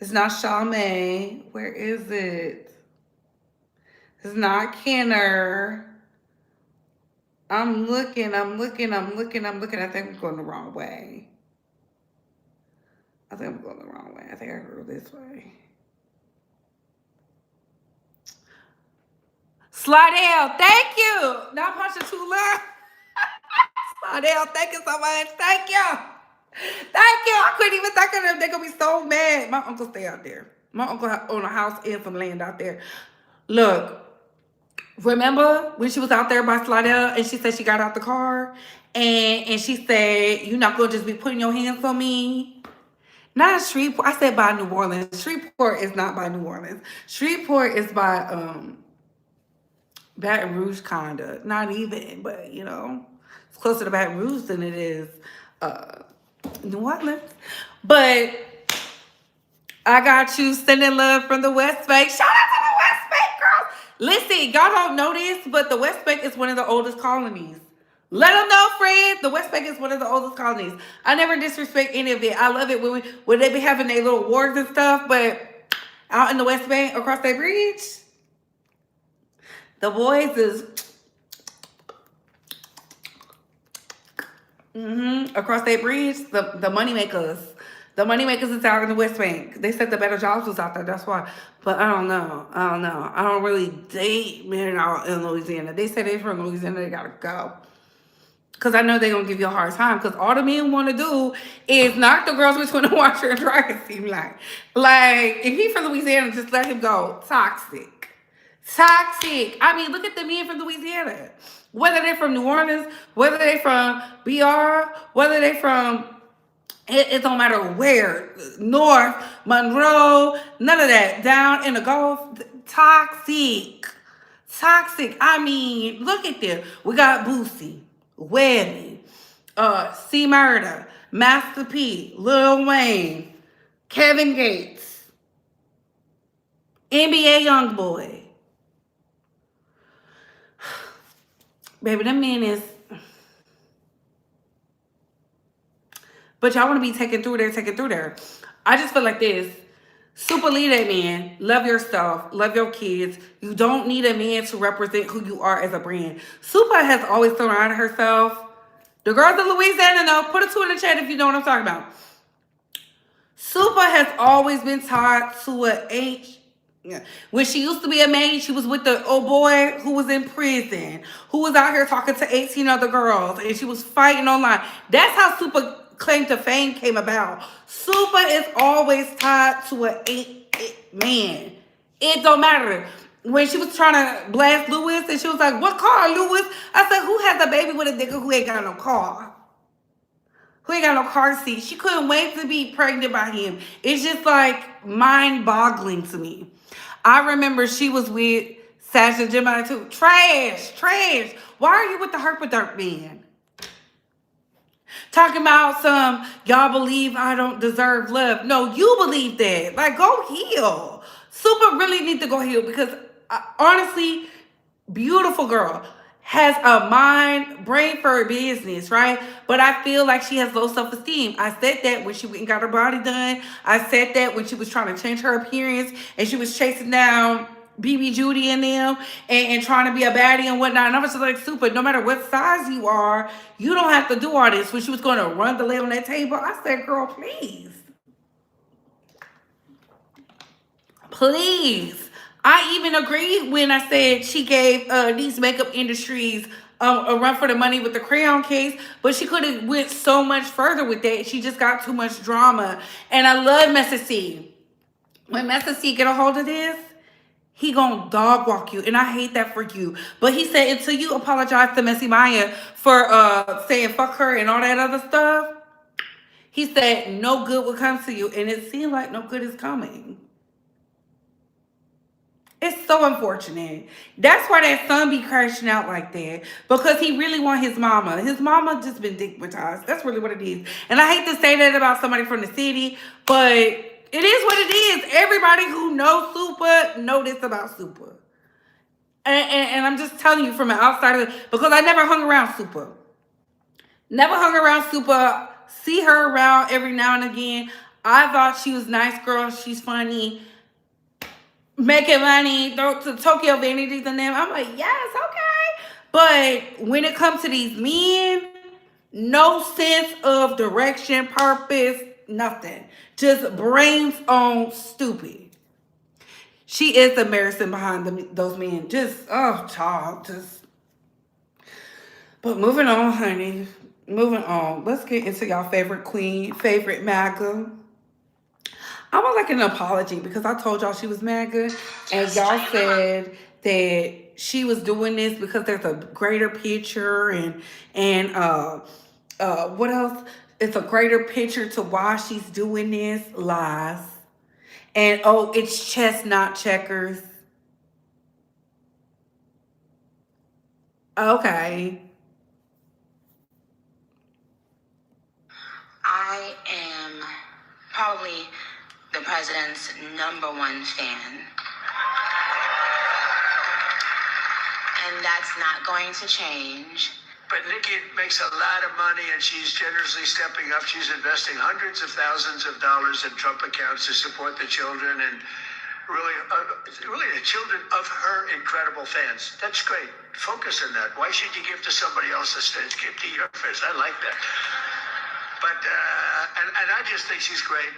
It's not Chalmette. Where is it? It's not Kenner. I'm looking. I think I'm going the wrong way. I think I'm going the wrong way. I think I go this way. Slidell, thank you. Not punching too loud. Slidell, thank you so much. Thank you. Thank you. I couldn't even think of them. They're going to be so mad. My uncle stay out there. My uncle own a house and some land out there. Look, remember when she was out there by Slidell and she said she got out the car and she said, you're not going to just be putting your hands on me? Not Shreveport. I said by New Orleans. Shreveport is not by New Orleans. Shreveport is by Baton Rouge, kinda. Not even, but you know, it's closer to Baton Rouge than it is New Orleans. But I got you sending love from the West Bank. Shout out to the West Bank, girls. Listen, y'all don't know this, but the West Bank is one of the oldest colonies. Let them know, friends. The West Bank is one of the oldest colonies. I never disrespect any of it. I love it when they be having their little wars and stuff, but out in the West Bank, across that bridge, the boys is across that bridge, the money makers. The money makers is out in the West Bank. They said the better jobs was out there. That's why. But I don't know. I don't really date men out in Louisiana. They say they from Louisiana. They gotta go. Because I know they're going to give you a hard time. Because all the men want to do is knock the girls between the washer and dryer, it seems like. Like, if he from Louisiana, just let him go. Toxic. Toxic. I mean, look at the men from Louisiana. Whether they're from New Orleans, whether they're from BR, whether they're from, it don't matter where. North, Monroe, none of that. Down in the Gulf. Toxic. Toxic. I mean, look at them. We got Boosie. Webby, C Murder, Master P, Lil Wayne, Kevin Gates, NBA Youngboy. Baby, them men is. But y'all want to be taken through there. I just feel like this. Super lead that man. Love yourself. Love your kids. You don't need a man to represent who you are as a brand. Supa has always surrounded herself. The girls of Louisiana know. Put a 2 in the chat if you know what I'm talking about. Supa has always been tied to a H. When she used to be a maid, she was with the old boy who was in prison, who was out here talking to 18 other girls, and she was fighting online. That's how Supa claim to fame came about. Supa is always tied to a man. It don't matter. When she was trying to blast Lewis, and she was like, "What car, Lewis?" I said, "Who has a baby with a nigga who ain't got no car? Who ain't got no car seat?" She couldn't wait to be pregnant by him. It's just like mind-boggling to me. I remember she was with Tasha Gemini too. Trash. Why are you with the herpaderp man? Talking about some, y'all believe I don't deserve love. No, you believe that. Like, go heal. Supa really need to go heal because honestly, beautiful girl. Has a mind, brain for her business, right? But I feel like she has low self-esteem. I said that when she went and got her body done. I said that when she was trying to change her appearance and she was chasing down BB Judy and them and trying to be a baddie and whatnot. And I was just like, Supa, no matter what size you are, you don't have to do all this. When she was going to run the lid on that table, I said, girl, please. Please. I even agreed when I said she gave these makeup industries a run for the money with the crayon case, but she could have went so much further with that. She just got too much drama. And I love Messy C. When Messy C get a hold of this, he gonna dog walk you. And I hate that for you. But he said until you apologize to Messy Maya for saying fuck her and all that other stuff, he said no good will come to you. And it seemed like no good is coming. It's so unfortunate. That's why that son be crashing out like that. Because he really want his mama. His mama just been digmatized. That's really what it is. And I hate to say that about somebody from the city, but it is what it is. Everybody who knows Supa know this about Supa. And I'm just telling you from an outsider, because I never hung around Supa. Never hung around Supa. See her around every now and again. I thought she was nice girl. She's funny. Making money, throw to Tokyo Vanities and them. I'm like, yes, okay. But when it comes to these men, no sense of direction, purpose, nothing. Just brains on stupid. She is the Madison behind those men. Just, oh, child, just. But moving on, honey. Moving on. Let's get into y'all favorite queen, favorite MAGA. I want like an apology because I told y'all she was MAGA and y'all said that she was doing this because there's a greater picture and what else? It's a greater picture to why she's doing this. Lies. And oh, it's chess, not checkers. Okay. I am probably the president's #1 fan. And that's not going to change. But Nicki makes a lot of money and she's generously stepping up. She's investing hundreds of thousands of dollars in Trump accounts to support the children and really the children of her incredible fans. That's great. Focus on that. Why should you give to somebody else the stage? Give to your fans. I like that. But, and I just think she's great.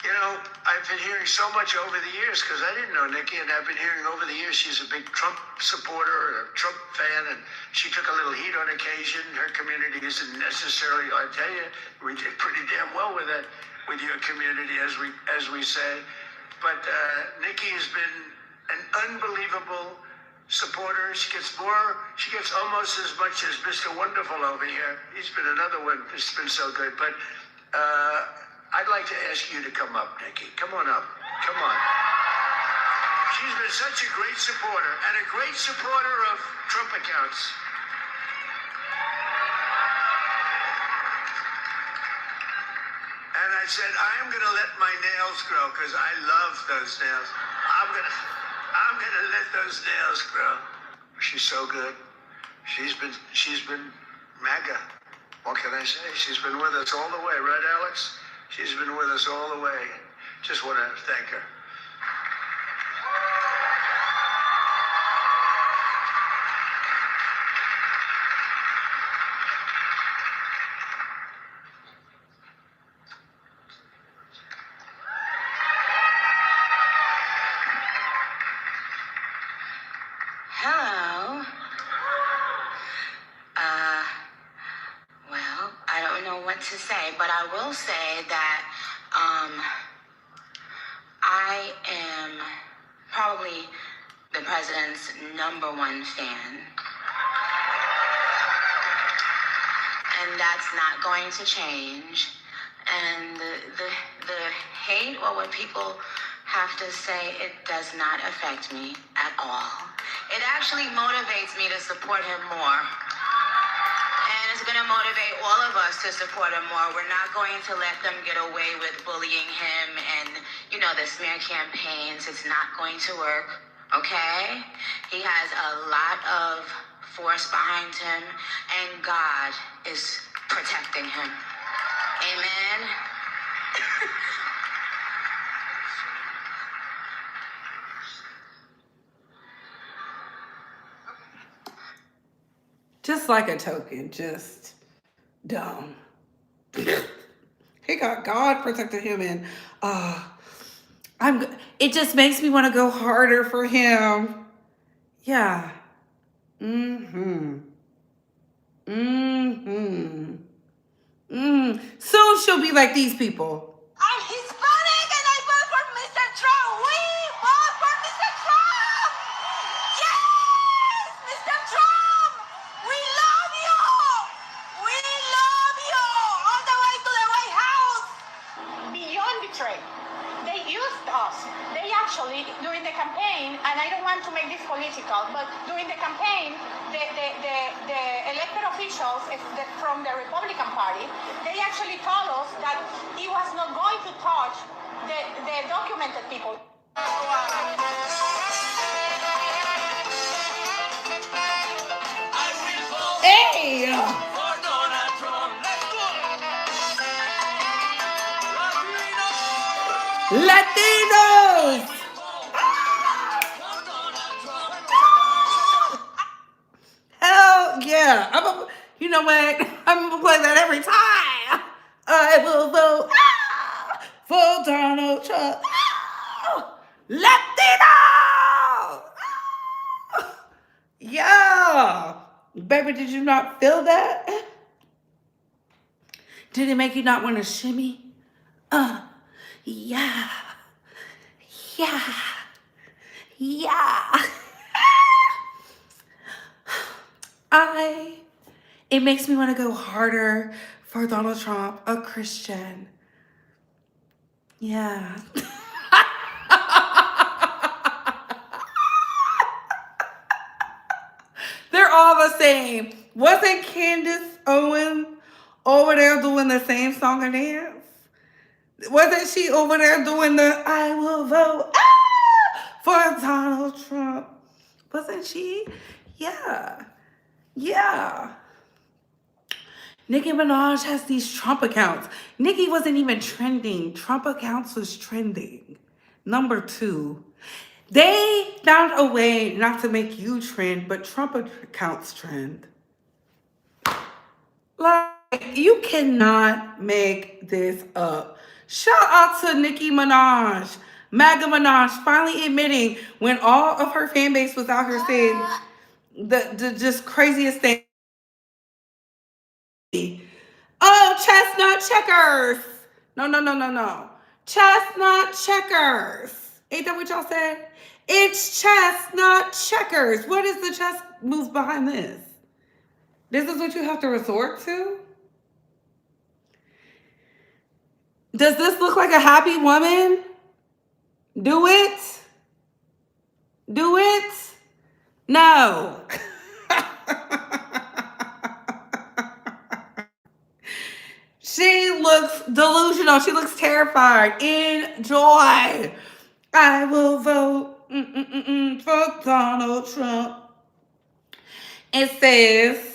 You know, I've been hearing so much over the years because I didn't know Nicki, and I've been hearing over the years she's a big Trump supporter and a Trump fan, and she took a little heat on occasion. Her community isn't necessarily, I tell you, we did pretty damn well with that, with your community, as we say. But Nicki has been an unbelievable supporter. She gets almost as much as Mr. Wonderful over here. He's been another one that's been so good. But I'd like to ask you to come up, Nicki. Come on up. Come on. She's been such a great supporter and a great supporter of Trump accounts. And I said, I am going to let my nails grow because I love those nails. I'm gonna let those nails grow. She's so good. She's been MAGA. What can I say? She's been with us all the way, right, Alex? She's been with us all the way. Just want to thank her. Hello. Well, I don't know what to say, but I will say that I am probably the president's #1 fan. And that's not going to change. And the hate or what people have to say, it does not affect me at all. It actually motivates me to support him more. And it's going to motivate all of us to support him more. We're not going to let them get away with bullying him and, the smear campaigns. It's not going to work, okay? He has a lot of force behind him, and God is protecting him. Amen. Just like a token, just dumb. He got God protected him, and it just makes me want to go harder for him. Yeah. Soon she'll be like these people. I'm Hispanic and I vote for Mr. Trump. We vote for Mr. Trump. Yes, Mr. Trump. We love you. We love you. All the way to the White House. Beyond betrayal. They used us. They actually, during the campaign, and I don't want to make this political, but during the campaign, the elected officials from the Republican Party, they actually told us that he was not going to touch the documented people. Hey! Latinos! Hell yeah. You know what? I'm going to play that every time. I will vote for Donald Trump. Latino! Yeah. Baby, did you not feel that? Did it make you not want to shimmy? Yeah. Yeah. Yeah. It makes me want to go harder for Donald Trump, a Christian. Yeah. They're all the same. Wasn't Candace Owens over there doing the same song and dance? Wasn't she over there doing the I will vote for Donald Trump? Wasn't she? Yeah. Yeah. Nicki Minaj has these Trump accounts. Nicki wasn't even trending. Trump accounts was trending. Number 2. They found a way not to make you trend, but Trump accounts trend. Like, you cannot make this up. Shout out to Nicki Minaj. MAGA Minaj finally admitting when all of her fan base was out here saying the just craziest thing. Oh, chestnut checkers. No. Chestnut checkers. Ain't that what y'all said? It's chestnut checkers. What is the chess move behind this? This is what you have to resort to? Does this look like a happy woman? Do it? Do it? No. She looks delusional. She looks terrified. Enjoy. I will vote for Donald Trump. It says,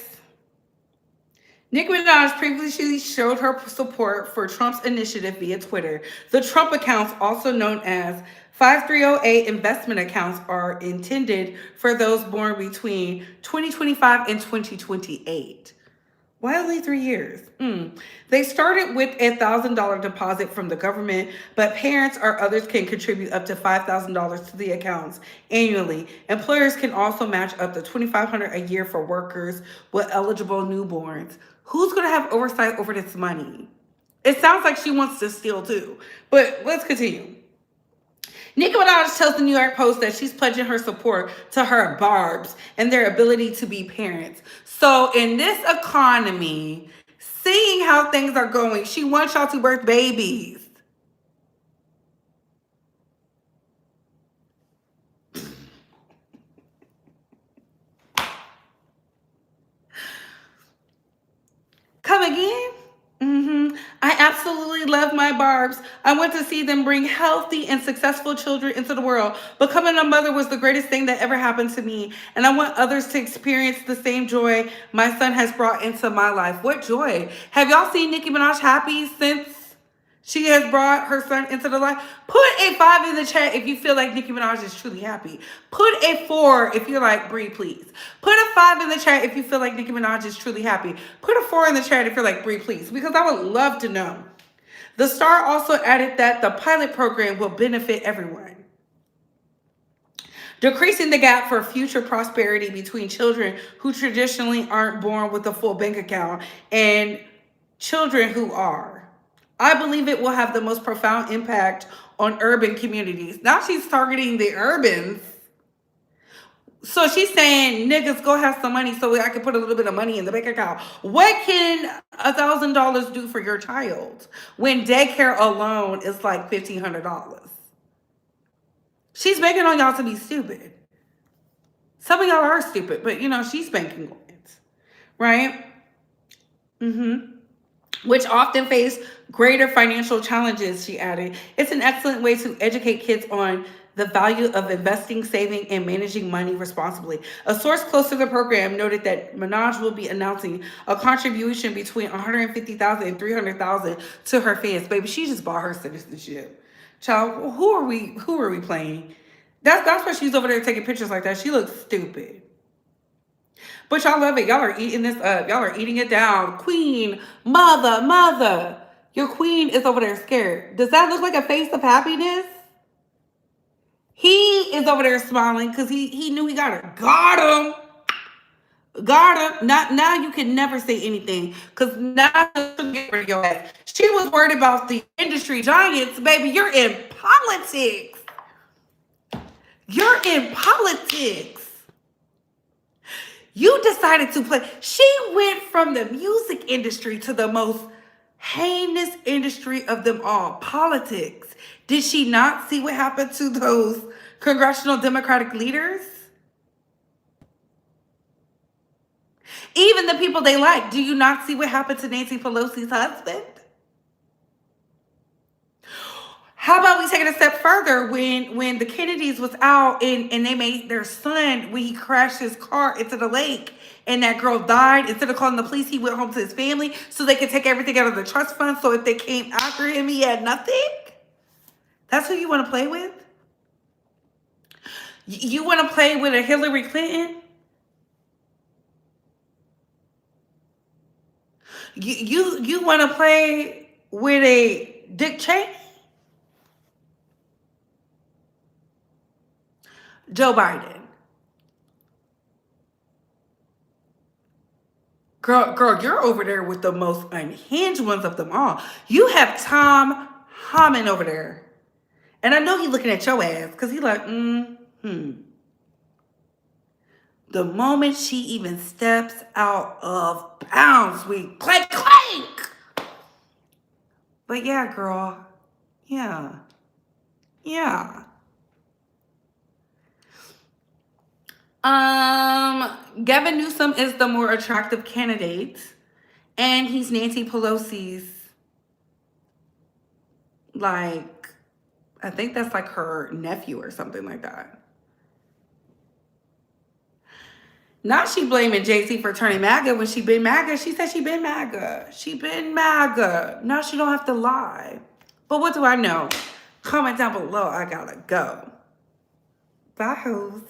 Nicki Minaj previously showed her support for Trump's initiative via Twitter. The Trump accounts, also known as 5308 investment accounts, are intended for those born between 2025 and 2028. Why only 3 years? They started with a $1,000 deposit from the government, but parents or others can contribute up to $5,000 to the accounts annually. Employers can also match up to $2,500 a year for workers with eligible newborns. Who's going to have oversight over this money? It sounds like she wants to steal too, but let's continue. Nicki Minaj tells the New York Post that she's pledging her support to her barbs and their ability to be parents. So in this economy, seeing how things are going, she wants y'all to birth babies. Come again? I absolutely love my barbs. I want to see them bring healthy and successful children into the world. Becoming a mother was the greatest thing that ever happened to me. And I want others to experience the same joy my son has brought into my life. What joy? Have y'all seen Nicki Minaj happy since she has brought her son into the life? Put a 5 in the chat if you feel like Nicki Minaj is truly happy. Put a 4 if you're like, breathe, please. Put a 5 in the chat if you feel like Nicki Minaj is truly happy. Put a 4 in the chat if you're like, breathe, please, because I would love to know. The star also added that the pilot program will benefit everyone, decreasing the gap for future prosperity between children who traditionally aren't born with a full bank account and children who are. I believe it will have the most profound impact on urban communities. Now she's targeting the urbans. So she's saying, niggas, go have some money so I can put a little bit of money in the bank account. What can $1,000 do for your child when daycare alone is like $1,500? She's banking on y'all to be stupid. Some of y'all are stupid, but you know, she's banking on it, right? Which often face greater financial challenges, she added. It's an excellent way to educate kids on the value of investing, saving, and managing money responsibly. A source close to the program noted that Minaj will be announcing a contribution between $150,000 and $300,000 to her fans. Baby, she just bought her citizenship. Child, who are we playing? That's why she's over there taking pictures like that. She looks stupid. But y'all love it. Y'all are eating this up. Y'all are eating it down. Queen, mother. Your queen is over there scared. Does that look like a face of happiness? He is over there smiling because he knew he got her. Got him. Now you can never say anything because now she'll get rid of your ass. She was worried about the industry giants. Baby, you're in politics. You're in politics. You decided to play. She went from the music industry to the most heinous industry of them all, politics. Did she not see what happened to those congressional Democratic leaders? Even the people they like. Do you not see what happened to Nancy Pelosi's husband? How about we take it a step further when the Kennedys was out and they made their son, when he crashed his car into the lake and that girl died, instead of calling the police, he went home to his family so they could take everything out of the trust fund, so if they came after him, he had nothing? That's who you want to play with? You want to play with a Hillary Clinton? You want to play with a Dick Cheney? Joe Biden. Girl, you're over there with the most unhinged ones of them all. You have Tom Homan over there. And I know he's looking at your ass because he's like, The moment she even steps out of bounds, we clank, clank. But yeah, girl. Yeah. Gavin Newsom is the more attractive candidate, and he's Nancy Pelosi's, like, I think that's like her nephew or something like that. Now she blaming Jay-Z for turning MAGA when she been MAGA. She said she been MAGA. She been MAGA. Now she don't have to lie. But what do I know? Comment down below. I gotta go. Bye, hoes.